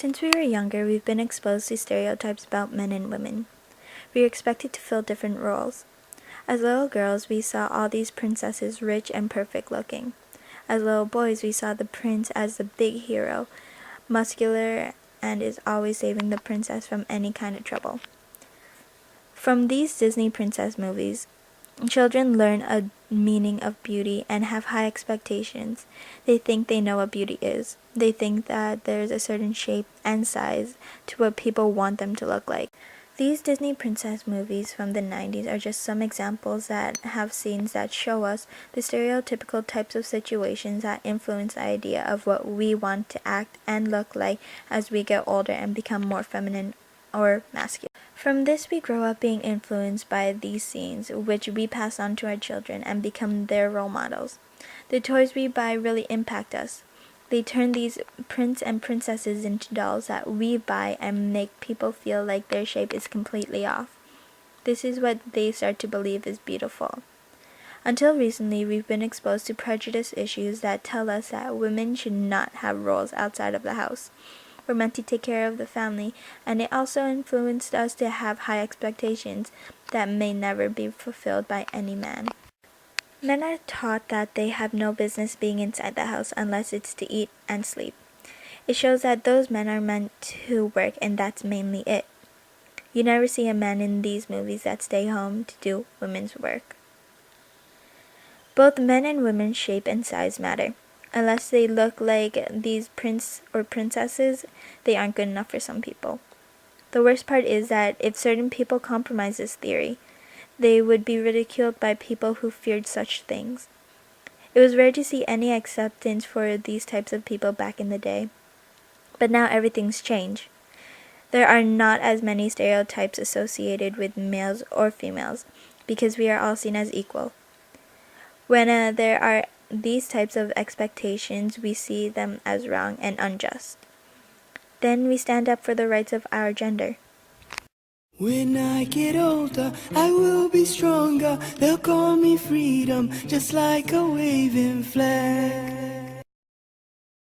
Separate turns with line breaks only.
Since we were younger, we've been exposed to stereotypes about men and women. We are expected to fill different roles. As little girls, we saw all these princesses rich and perfect looking. As little boys, we saw the prince as the big hero, muscular, and is always saving the princess from any kind of trouble. From these Disney princess movies, children learn a meaning of beauty and have high expectations. They think they know what beauty is. They think that there's a certain shape and size to what people want them to look like. These Disney princess movies from the 90s are just some examples that have scenes that show us the stereotypical types of situations that influence the idea of what we want to act and look like as we get older and become more feminine or masculine. From this, we grow up being influenced by these scenes, which we pass on to our children and become their role models. The toys we buy really impact us. They turn these prince and princesses into dolls that we buy and make people feel like their shape is completely off. This is what they start to believe is beautiful. Until recently, we've been exposed to prejudice issues that tell us that women should not have roles outside of the house. We're meant to take care of the family, and it also influenced us to have high expectations that may never be fulfilled by any man. Men are taught that they have no business being inside the house unless it's to eat and sleep. It shows that those men are meant to work, and that's mainly it. You never see a man in these movies that stay home to do women's work. Both men and women's shape and size matter. Unless they look like these prince or princesses, they aren't good enough for some people. The worst part is that if certain people compromise this theory, they would be ridiculed by people who feared such things. It was rare to see any acceptance for these types of people back in the day. But now everything's changed. There are not as many stereotypes associated with males or females because we are all seen as equal. When there are these types of expectations, we see them as wrong and unjust. Then we stand up for the rights of our gender.
When I get older, I will be stronger. They'll call me freedom, just like a waving flag.